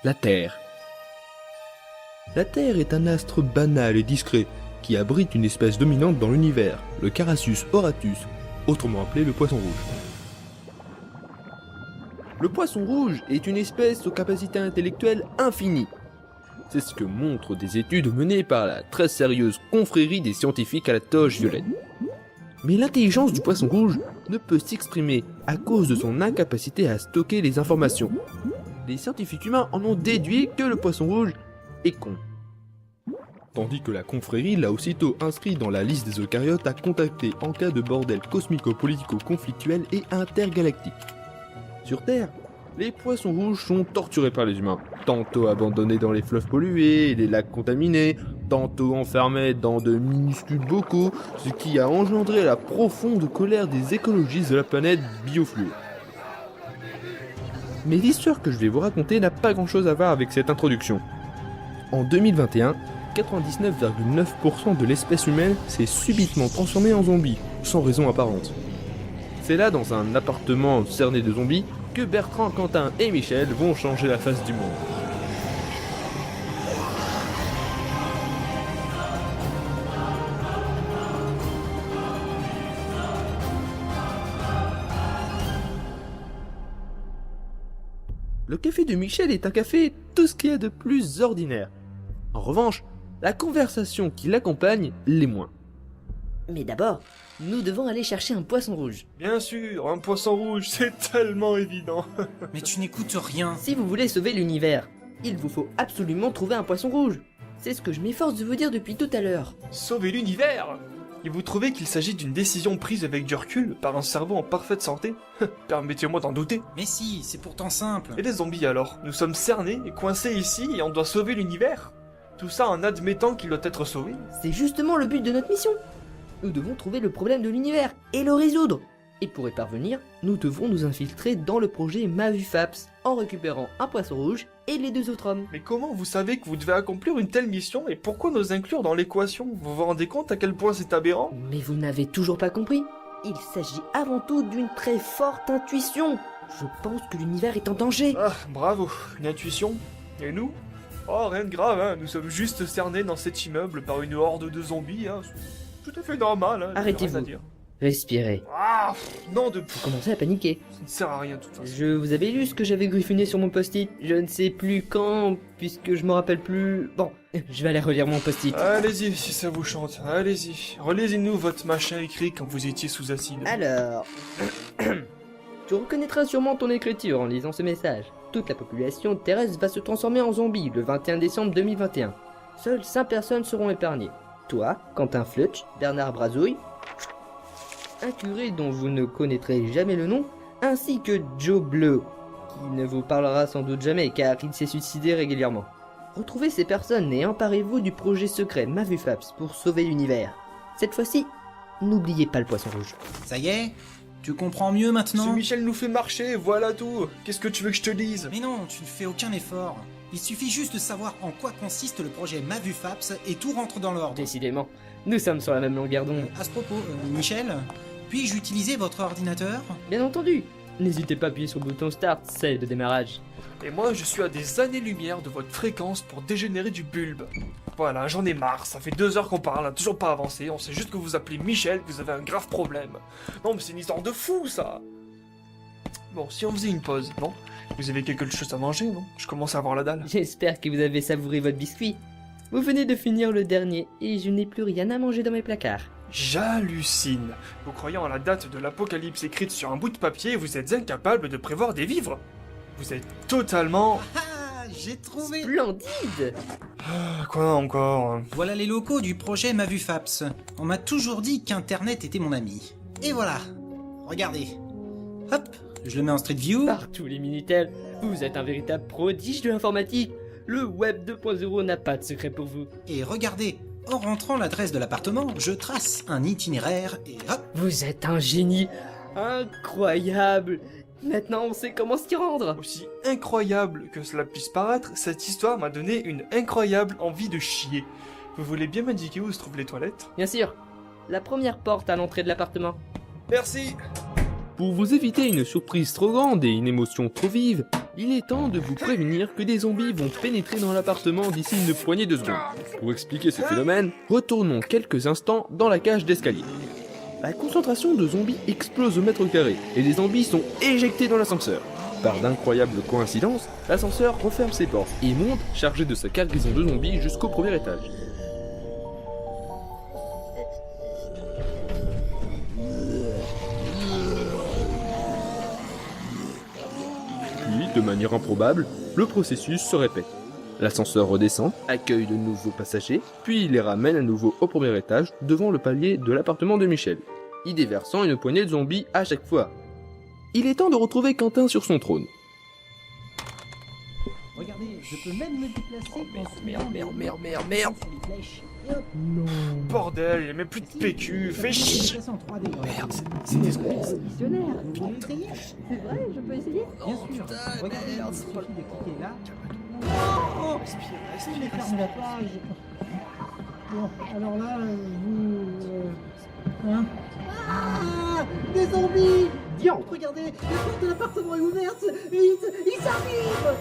la Terre. La Terre est un astre banal et discret qui abrite une espèce dominante dans l'univers, le Carasus auratus, autrement appelé le poisson rouge. Le poisson rouge est une espèce aux capacités intellectuelles infinies. C'est ce que montrent des études menées par la très sérieuse confrérie des scientifiques à la toge violette. Mais l'intelligence du poisson rouge ne peut s'exprimer à cause de son incapacité à stocker les informations. Les scientifiques humains en ont déduit que le poisson rouge est con. Tandis que la confrérie l'a aussitôt inscrit dans la liste des eucaryotes à contacter en cas de bordel cosmico-politico-conflictuel et intergalactique. Sur Terre, les poissons rouges sont torturés par les humains, tantôt abandonnés dans les fleuves pollués et les lacs contaminés, tantôt enfermés dans de minuscules bocaux, ce qui a engendré la profonde colère des écologistes de la planète biofluo. Mais l'histoire que je vais vous raconter n'a pas grand chose à voir avec cette introduction. En 2021, 99,9% de l'espèce humaine s'est subitement transformée en zombie, sans raison apparente. C'est là, dans un appartement cerné de zombies, que Bertrand, Quentin et Michel vont changer la face du monde. Le café de Michel est un café tout ce qu'il y a de plus ordinaire. En revanche, la conversation qui l'accompagne l'est moins. Mais d'abord, nous devons aller chercher un poisson rouge. Bien sûr, un poisson rouge, c'est tellement évident. Mais tu n'écoutes rien. Si vous voulez sauver l'univers, il vous faut absolument trouver un poisson rouge. C'est ce que je m'efforce de vous dire depuis tout à l'heure. Sauver l'univers! Et vous trouvez qu'il s'agit d'une décision prise avec du recul par un cerveau en parfaite santé? Permettez-moi d'en douter. Mais si, c'est pourtant simple. Et les zombies alors? Nous sommes cernés et coincés ici et on doit sauver l'univers? Tout ça en admettant qu'il doit être sauvé? C'est justement le but de notre mission. Nous devons trouver le problème de l'univers et le résoudre. Et pour y parvenir, nous devrons nous infiltrer dans le projet Mavufaps en récupérant un poisson rouge et les 2 autres hommes. Mais comment vous savez que vous devez accomplir une telle mission et pourquoi nous inclure dans l'équation? Vous vous rendez compte à quel point c'est aberrant? Mais vous n'avez toujours pas compris. Il s'agit avant tout d'une très forte intuition. Je pense que l'univers est en danger. Ah, bravo, une intuition. Et nous? Oh, rien de grave, hein. Nous sommes juste cernés dans cet immeuble par une horde de zombies, hein. C'est tout à fait normal, hein. Arrêtez-vous. Respirez. Ah, non de... Vous commencez à paniquer. Ça ne sert à rien, de toute façon. Je vous avais lu ce que j'avais griffonné sur mon post-it. Je ne sais plus quand, puisque je me rappelle plus... Bon, je vais aller relire mon post-it. Allez-y, si ça vous chante, allez-y. Relisez-nous votre machin écrit quand vous étiez sous acide. Alors... Tu reconnaîtras sûrement ton écriture en lisant ce message. Toute la population terrestre va se transformer en zombie le 21 décembre 2021. Seules 5 personnes seront épargnées. Toi, Quentin Flutch, Bernard Brazouille, un curé dont vous ne connaîtrez jamais le nom, ainsi que Joe Bleu, qui ne vous parlera sans doute jamais car il s'est suicidé régulièrement. Retrouvez ces personnes et emparez-vous du projet secret Mavufaps pour sauver l'univers. Cette fois-ci, n'oubliez pas le poisson rouge. Ça y est? Tu comprends mieux maintenant? Ce Michel nous fait marcher, voilà tout. Qu'est-ce que tu veux que je te dise? Mais non, tu ne fais aucun effort. Il suffit juste de savoir en quoi consiste le projet Mavufaps et tout rentre dans l'ordre. Décidément, nous sommes sur la même longueur d'onde. À ce propos, Michel, puis-je utiliser votre ordinateur? Bien entendu. N'hésitez pas à appuyer sur le bouton Start, c'est de démarrage. Et moi, je suis à des années-lumière de votre fréquence pour dégénérer du bulbe. Voilà, j'en ai marre, ça fait 2 heures qu'on parle, on a toujours pas avancé, on sait juste que vous appelez Michel, que vous avez un grave problème. Non mais c'est une histoire de fou, ça. Bon, si on faisait une pause, non? Vous avez quelque chose à manger, non? Je commence à avoir la dalle. J'espère que vous avez savouré votre biscuit. Vous venez de finir le dernier et je n'ai plus rien à manger dans mes placards. J'hallucine. Vous croyant à la date de l'apocalypse écrite sur un bout de papier, vous êtes incapable de prévoir des vivres. Vous êtes totalement... Ah, j'ai trouvé! Splendide! Quoi encore? Voilà les locaux du projet Mavufaps. On m'a toujours dit qu'Internet était mon ami. Et voilà. Regardez. Hop, je le mets en Street View. Partout les Minitel, vous êtes un véritable prodige de l'informatique. Le Web 2.0 n'a pas de secret pour vous. Et regardez, en rentrant l'adresse de l'appartement, je trace un itinéraire et hop. Vous êtes un génie. Incroyable. Maintenant on sait comment s'y rendre. Aussi incroyable que cela puisse paraître, cette histoire m'a donné une incroyable envie de chier. Vous voulez bien m'indiquer où se trouvent les toilettes? Bien sûr. La première porte à l'entrée de l'appartement. Merci. Pour vous éviter une surprise trop grande et une émotion trop vive, Il est temps de vous prévenir que des zombies vont pénétrer dans l'appartement d'ici une poignée de secondes. Pour expliquer ce phénomène, retournons quelques instants dans la cage d'escalier. La concentration de zombies explose au mètre carré et les zombies sont éjectés dans l'ascenseur. Par d'incroyables coïncidences, l'ascenseur referme ses portes et monte chargé de sa cargaison de zombies jusqu'au premier étage. Puis, de manière improbable, le processus se répète. L'ascenseur redescend, accueille de nouveaux passagers, puis les ramène à nouveau au premier étage devant le palier de l'appartement de Michel, y déversant une poignée de zombies à chaque fois. Il est temps de retrouver Quentin sur son trône. Regardez, je peux même me déplacer. Merde. Bordel, il y a même plus de PQ, fais chier. Merde, c'est des zombies. Missionnaire, vous voulez essayer? C'est vrai, je peux essayer? Bien sûr. Regardez, il suffit de cliquer là. Oh, respire, ferme la page. Bon, alors là, vous... hein? Ah, des zombies! Diantre! Regardez, la porte de l'appartement est ouverte! Vite, ils arrivent!